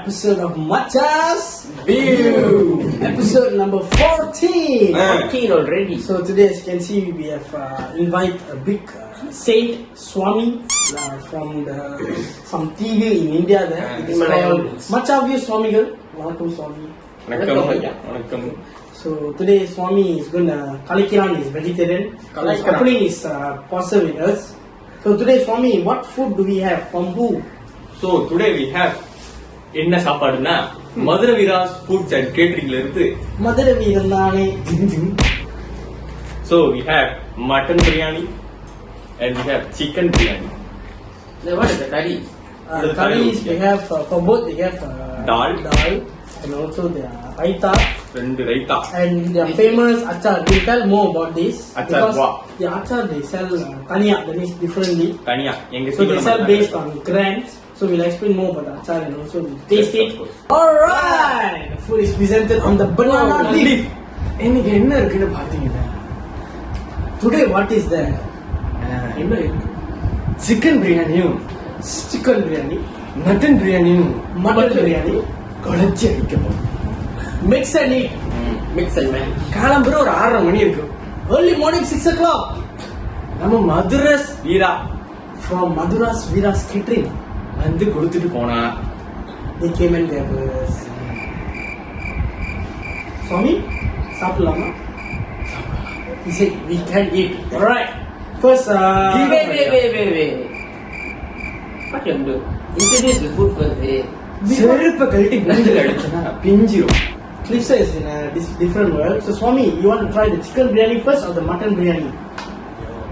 episode of Machas View, episode number 14. 14 already. So today, as you can see, we have invite a big saint Swami from some TV in India. There, it is called Macha View Swamigal. Welcome, Swami. Vanakkam. So today, Swami is going to Kalikiran is vegetarian. His opening is possible with us. So today, Swami, what food do we have? From who? So today we have என்ன சாப்பாடுனா Madurai Veeras foods and கேட்டரிங்ல இருந்து மதுரை வீரன் தானே. So we have mutton biryani and we have chicken biryani. What is the curry? Curries we have for both they have Dal and also the raita ரெண்டு raita and the famous achar. We'll tell more about this Achar because what? the achar they sell taniya, that is differently. தனியா எங்க So they sell based on grams. So we'll explain more about the achar and also we'll taste it. Alright, the food is presented on the banana leaf. இன்னைக்கு என்ன இருக்குன்னு பாத்தீங்கன்னா Today what is there? என்ன இருக்கு chicken பிரியாணியும் Chicken biryani, mutton பிரியாணியும் mutton biryani, குழச்சி அடிக்கப்போம் mix and eat. Mix and match. காலம்புற ஒரு 6:30 மணி இருக்கும் Early morning 6 o'clock நம்ம மதுரை வீரா from Madura's Vira's catering. வந்து கொடுத்துட்டு போனா They came and gave us. Swami, சாப்பிடலாமா? He said we can eat. Alright. First, Wait. What you do? Introduce the food first. செருப்ப கழட்டி மூஞ்சில அடிச்சனா பிஞ்சிரும். Cliff says in a different world. So Swami, you want to try the chicken biryani first or the mutton biryani?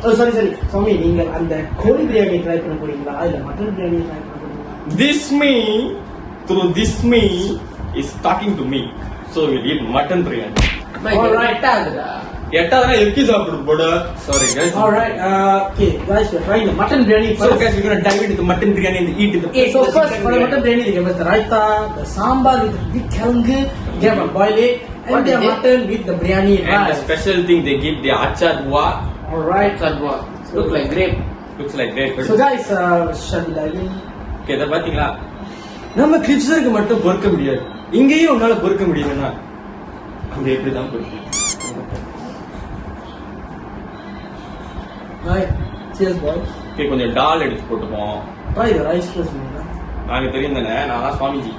Oh, sorry. Swami, நீங்க அந்த கோழி biryani try பண்ண போறீங்களா இல்ல mutton biryani try பண்ண போறீங்களா? This me is talking to me. So we eat mutton biryani. Alright. எட்டாவதுனா எக்கி சாப்பிடுறது போட. Sorry guys. Alright, okay, guys, we're trying the mutton biryani So first. guys, we're gonna dive into the mutton biryani and eat the. So first, for the mutton biryani, they give us the raita, the sambar with the big kilangu, they have a boiled egg, and What the is it? mutton with the biryani And the rice. special thing they give the achar wa. Alright. Look like grape. Looks like great. So guys, shall we dive in? Okay, இத பாத்தீங்களா? நம்ம கிளிப்ஸருக்கு மட்டும் பொறுக்க முடியாது. இங்கேயும் உன்னால பொறுக்க முடியலனா அங்க எப்படி தான் பொறுக்க? Right. Cheers, boys. Okay, கொஞ்சம் டால் எடுத்து போட்டுப்போம். Try the rice first, man. நாங்க தெரியும் தானே, நான் தான் Swamiji.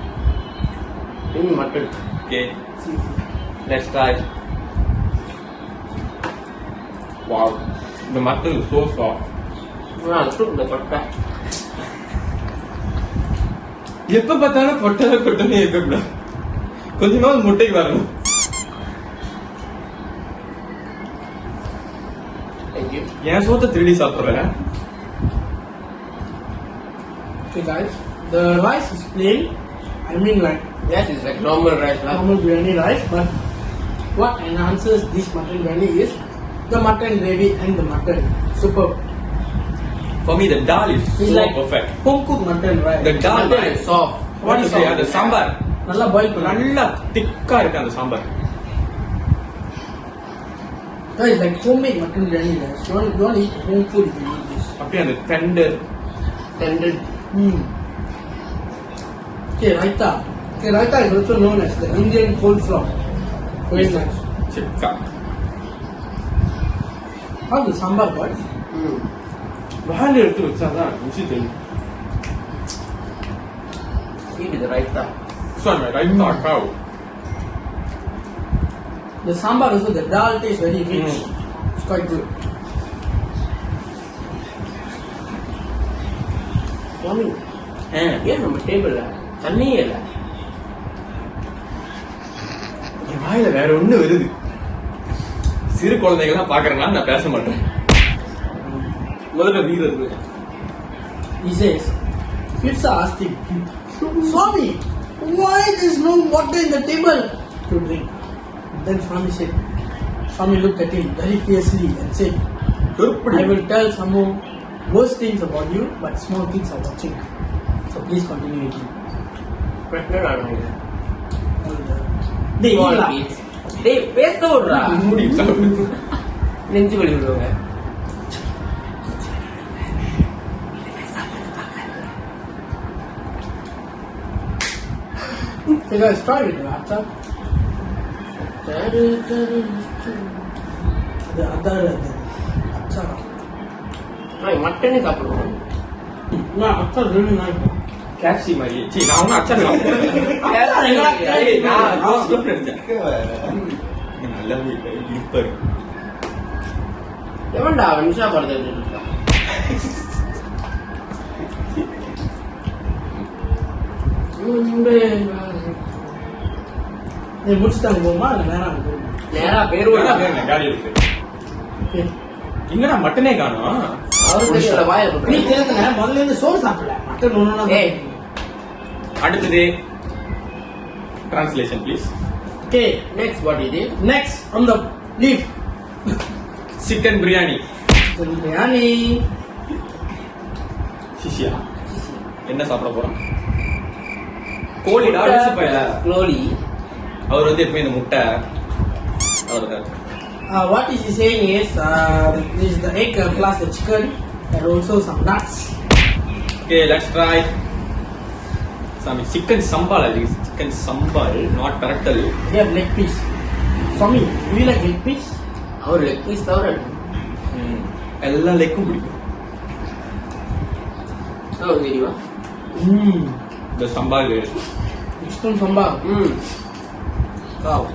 Mutton. Okay, let's try. Wow, the mutton is so soft. Took the kotta. எப்ப பார்த்தாலும் கொட்டனே இருக்கக்கூடாது. கொஞ்ச நாள் முட்டைக்கு வரணும். Thank you. ஏன் சோத்த திருடி சாப்பிடுறேன். Okay, guys. The rice is plain. I mean, like Yes, it's like normal rice. normal biryani rice, but what enhances this mutton biryani is the mutton gravy and the mutton. Superb. For me, the dal is It's so like perfect. home cooked mutton, right? The dal Mutton is soft. what is it? The sambar. நல்லா boil பண்ணலாம். நல்லா திக்கா இருக்கு அந்த sambar. Guys, like homemade mutton biryani, guys. You want to eat home food, you can eat this. அப்படியே அந்த tender. Tender. Okay, raita. Okay, raita is also known as the Indian coleslaw. Very nice. Shikha. How's the sambar, guys? வாழை எடுத்து வச்சாதான் ருசி தெரியும். Eat the raita. சொன்ன raita காவ். The sambar also, the dal tastes very rich. It's quite good. Swami, ஏன் நம்ம டேபிள்ல தண்ணியே இல்ல? என் வாயில வேற ஒண்ணு வருது. சிறு குழந்தைகள்லாம் பாக்குறேன்னா நான் பேச மாட்டேன். முதல்ல வீரர். He says, Pizza asked him, Swami, why there's no water in the table to drink? Then Swami looked at him very fiercely and said, I will tell some more worse things about you, but small kids are watching. So please continue eating. They eat lah. டேய் பேச விடுறா. மூடி சாப்பிடு. நெஞ்சு வலி விடுவாங்க. You guys try it, achar. The other achar. மட்டனே சாப்பிடுவோம். No, achar really nice. கேப்சி மாதிரி சீ நான் ஒன்றும் அச்சார் நான் ரோஸ் நினைச்சேன் நல்லாவே இல்லை இருப்பாரு எவன்டா நிஷா படத்தை எடுத்துட்டான். நீ முடிச்சுட்டாங்க போமா இல்லை வேணாம் நேரா பேருவா காலி இருக்கு எங்கடா மட்டனே காணோம். அவருக்கு வாய நீ தெரியுதுங்க முதல்ல இருந்து சோறு சாப்பிடல மட்டன் ஒண்ணுனா ஏய். அடுத்தது translation please. Okay next what இது? next on the leaf chicken biryani. biryani சிஷியா என்ன சாப்பிட போறோம்? கோழிடா அடிச்சு போயல. ஸ்லோலி. அவர் வந்து எப்பவுமே இந்த முட்டை அவர் what is he saying is this is the egg plus the chicken and also some nuts. Okay let's try சாமி சிக்கன் சம்பால். அது சிக்கன் சம்பால் நாட் பரட்டல். they have leg piece. Swami, do you like leg piece? அவர் leg piece தவிர எல்லா லெக்கும் பிடிக்கும். ஒரு வீடியோவா? இந்த சம்பால் chicken sambar. Wow.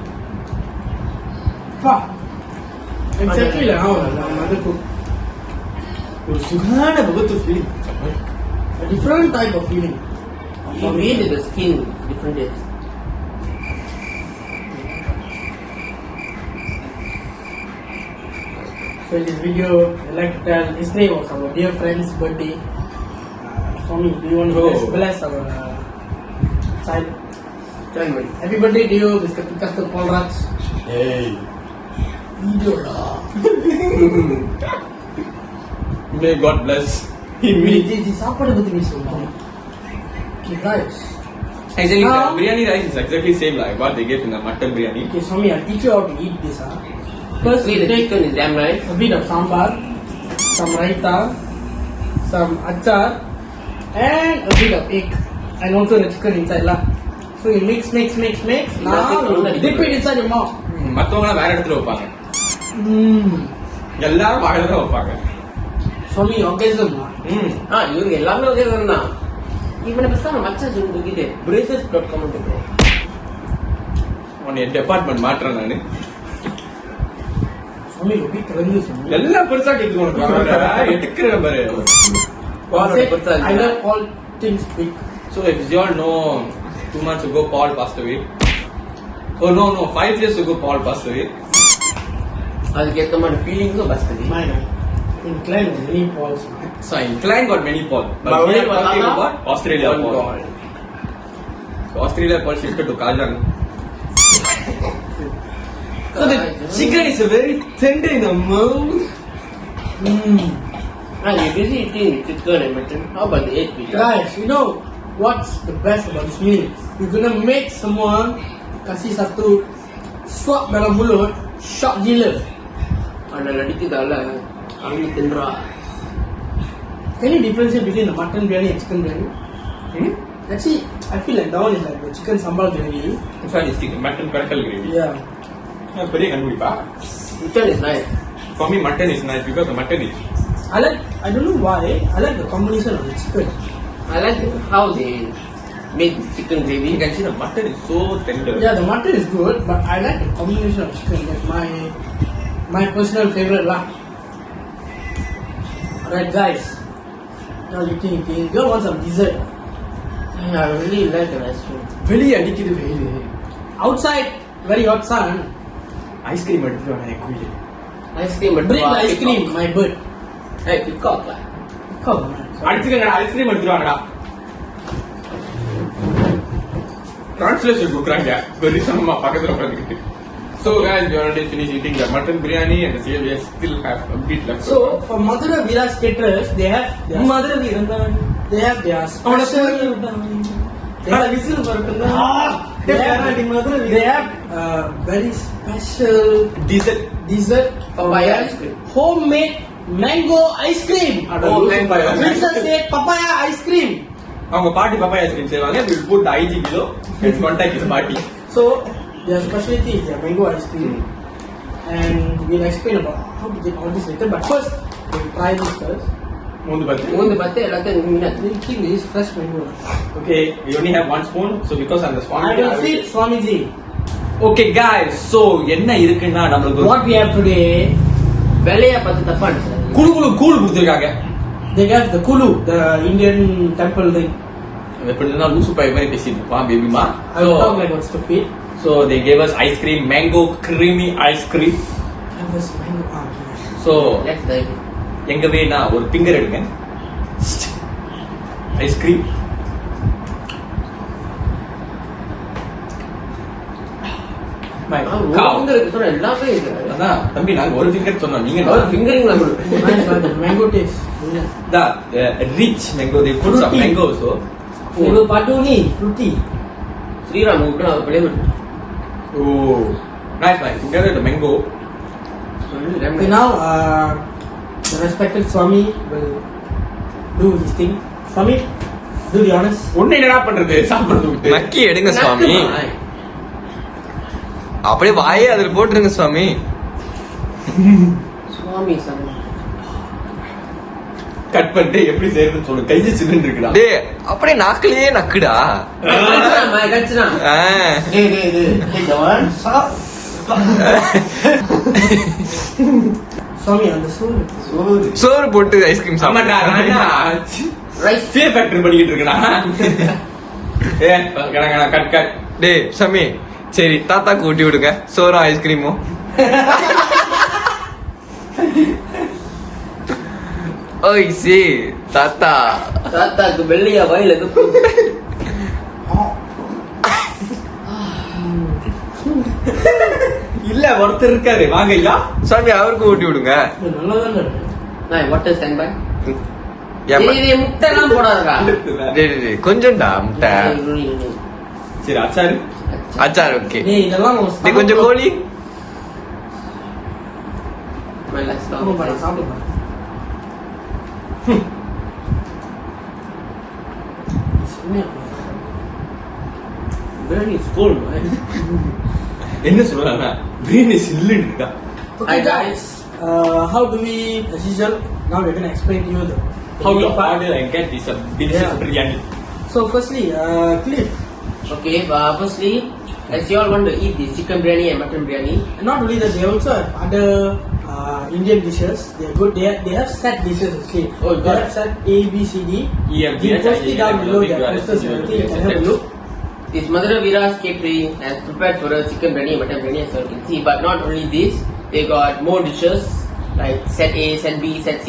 Wow. Exactly like how my mother cook. ஒரு சுகான முகத்து feeling. A different type of feeling. You made the skin different days. So in this video, I like to tell yesterday was our dear friend's birthday. Swami, do you want to bless our child? Tell me. Happy birthday to you, Mr. Picasso Paul Raj. ஏய் Video la. May God bless him me. இது சாப்பாடு பத்தி நீ சொல்லுங்க. Okay guys. Actually, biryani rice is exactly same like what they gave in the mutton biryani. Okay Swami, I'll teach you how to eat this. First, See, you the take chicken is damn nice. a bit of sambar, some raita, some achar, and a bit of egg, and also the chicken inside lah. So you mix. Now you dip it inside your mouth. மத்தவங்க வேற இடத்துல வைப்பாங்க. எல்லாரும் வாயில தான் வைப்பாங்க. Swami, orgasm lah. இவங்க எல்லாமே ஒரே தான். இவனை பேசாம மச்சா சொல்லிட்டு braces.com ப்ரோ. உன்னை டிபார்ட்மெண்ட் மாற்றேன் நானு. Swami, you bit rendu Swami. எல்லாம் பெருசா கேக்குது உனக்கு. எடுக்கிற பாரு. I love all things big. So if you all know 2 months ago Paul passed away. Oh no 5 years ago Paul passed away. அதுக்கு ஏத்த மாதிரி ஃபீலிங்ஸும் first. Mine. Inclined with many balls. So inclined got many Paul. But But we are only talking Patana, about Australia one Paul. ball. So Australia Paul shifted to Kajang. So the chicken is very tender in the mouth. You're busy eating chicken and mutton. How about the egg pizza? Guys, you know what's the best about this meal? You're gonna make someone kasih satu swap dalam mulut, shock gila. அந்த நடிக்குதால அவங்க தின்றா. Can you differentiate between the mutton biryani and chicken biryani? Actually, I feel like that one is like the chicken sambal gravy. Which one is chicken? Mutton perakal gravy. Yeah. பெரிய கண்டுபிடிப்பா. Chicken is nice. For me mutton is nice because the mutton is I don't know why, I like the combination of the chicken. I like how they make chicken gravy. you can see the mutton is so tender. Yeah, the mutton is good, but I like the combination of chicken. That's my personal favorite lah. Alright guys, now eating. You all want some dessert? I really like the ice cream. வெளிய அடிக்குது வெயில். Outside, very hot sun. Ice cream எடுத்துட்டு வாங்க கோயிலே. Ice cream but Bring the ice cream, my bird. Hey, peacock lah. Come on. அடிச்சுக்கங்கடா ice cream எடுத்துட்டு வாங்கடா. Translation கொடுக்குறாங்க பெரிசமா பக்கத்துல உட்கார்ந்துக்கிட்டு. So guys, we already finished eating the mutton biryani and we still have a bit left. So for Madura Viraj caterers, they have their Madura Virandan. they have their special. They have whistle வரட்டுங்க. they have very special dessert Papaya ice cream. homemade mango ice cream. Oh, mango ice cream. Wilson said papaya ice cream. அவங்க பாட்டி papaya ice cream செய்வாங்க. We will put the IG below and contact his party. So their specialty is their mango ice cream, and we'll explain about how to get all this later. But first, we'll try this first. மூந்து பாத்து. மூந்து பார்த்து எல்லாத்தையும் minute. We'll keep this fresh mango. Okay, we only have 1 spoon, so because I'm the Swami. I will feed Swamiji. Okay guys, so என்ன இருக்குன்னா நமக்கு What we have today, வெள்ளையா பார்த்து தப்பா நினைச்சேன். கூழு கொடுத்திருக்காங்க. they have the kulu, the Indian temple thing. எப்படி இருந்தா லூசு பை மாதிரி பேசிட்டு இருப்பான் பேபிமா. I will talk like what's stupid. So they gave us ice cream, mango creamy ice cream. And this mango. So Let's dive in. எங்க வேணா ஒரு finger எடுங்க. Ice cream. My அவங்க இருக்கு சொன்ன எல்லாமே இருக்கு. அதான் தம்பி நாங்க ஒரு ஃபிங்கர் சொன்னோம் நீங்க ஒரு ஃபிங்கரிங் நம்ம The mango taste. the rich mango they put some Fruity. mango also. Mango padu ni, fruity. Sriram விட்டு நான் வெளியே விட்டு. Oh nice man, together the mango. Okay, now the respected Swami will do his thing. Swami, do the honors. ஒண்ணு என்னடா பண்றது சாப்பிடுறது நக்கி எடுங்க சுவாமி. அப்படியே வாயே அதுல போட்டுருங்க சுவாமி. சுவாமி சாமி. கட் பண்ணிட்டு எப்படி செய்யறதுன்னு சொல்லு. கையை சில்லுன்னு இருக்குடா. டேய் அப்படியே நாக்கிலேயே நக்குடா. கட்சினா ஆ. Swami, on the soul. சோறு போட்டு ஐஸ்கிரீம் ஆமாடா சாப்பிடுறா. ரைஸ் ஃபே ஃபேக்டரி பண்ணிக்கிட்டு இருக்கடா. கட் டேய் சாமி சரி தாத்தாக்கு ஊட்டி விடுங்க சோறும் ஐஸ்கிரீமும். ஓய் சி தாத்தா. தாத்தாக்கு வெள்ளையா வாயில துப்பு. இல்ல ஒருத்தர் இருக்காரு வாங்க ஐயா. சாமி அவருக்கு ஊட்டி விடுங்க. நான் வாட்டர் ஸ்டாண்ட் பை. ஏம்மா? இது முட்டை எல்லாம் போடாதடா. டேய் டேய், டேய் கொஞ்சம்டா முட்டை. சரி அச்சாரு அச்சார் ஓகே. Hey, இதெல்லாம் நம்ம நீ கொஞ்சம் கோழி. சாப்பிடுங்க. Biryani is cold, right? என்ன சொல்றாங்க பிரியாணி சில்லுன்னு இருக்கா. Okay, guys. How do we, as usual, now we're going to explain to you the How to part. order and get this delicious Yeah. biryani. So, firstly, Cliff, Okay, firstly, as you all want to eat this chicken biryani and mutton biryani, and not only that, they also have other Indian dishes. They're good. They have set dishes actually. Oh, They God. have set A, B, C, D. EFG, You post it down below I their think posters and everything. You can have a look. this Madhura Veera's catering has prepared for us chicken biryani and mutton biryani, as you all can see. But not only this, they got more dishes like set A, set B, set C.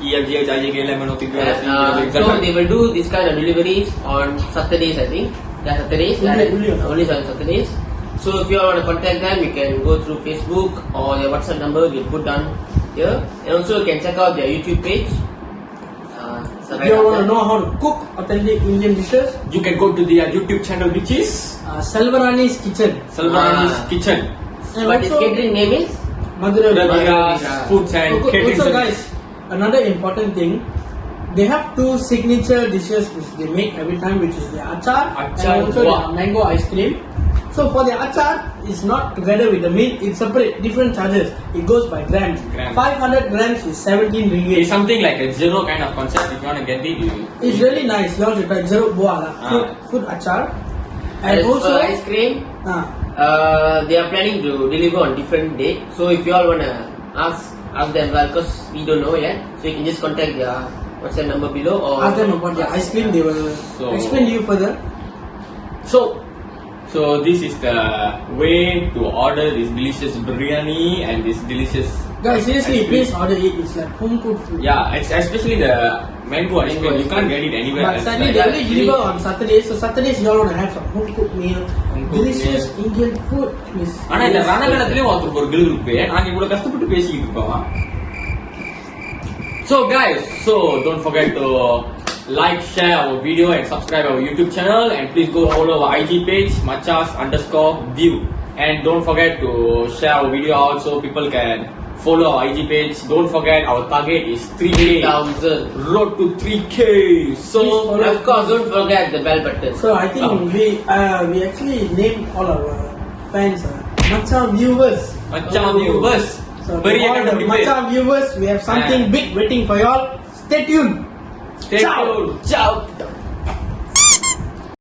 EFGH, IJK, lemon, And, so they will do this kind of deliveries on Saturdays, I think. Yeah, Saturdays. Only on Saturdays. So if you all want to contact them, you can go through Facebook or their WhatsApp number we'll put down here. And also you can check out their YouTube page. So If you want to know how to cook authentic Indian dishes, You can go to their YouTube channel which is Selvarani's Kitchen. Salvani's Kitchen. And But his also, catering name is Madhura Veera's Foods and Catering Also, Service. guys, another important thing, they have 2 signature dishes which they make every time, which is the achar Achar, and also wow. the mango ice cream. So for the achar, it's not together with the meat; it's separate, different charges. It goes by grams. Grams. 500 grams is 17 It's ringgit. something like a zero kind of concept. If you want to get it, It's really nice. You have to try zero boala food achar, and as also for ice cream. They are planning to deliver on different date. So if you all wanna ask them, because we don't know yet, so you can just contact their WhatsApp number below or ask them about the ice cream. They will So- explain to you further. So this is the way to order this delicious biryani and this delicious. Guys, seriously, ice cream. please order it. It's like home cooked food. Yeah, it's especially the mango ice cream. You can't get it anywhere But else. sadly, Like, they only deliver on Saturdays. So Saturdays, you all want to have some home cooked meal, Home cooked delicious Indian food. Please. ஆனா இந்த ரணகலத்திலயும் ஒருத்தருக்கு ஒரு kill இருக்கு. நாங்க இவ்வளவு கஷ்டப்பட்டு பேசிக்கிட்டு இருக்கோம். So guys, don't forget to like, share our video and subscribe our YouTube channel, and please go follow our IG page machas_view, and don't forget to share our video out so people can Follow our IG page. Don't forget our target is 3K. 1000. Road to 3K. So Please follow. Of course, don't forget the bell button. So I think we actually named all our fans Macha viewers. Macam viewers. So to Beri all akan the debate. Macha viewers, we have something big waiting for y'all. Stay tuned. Stay Ciao. tuned. Ciao.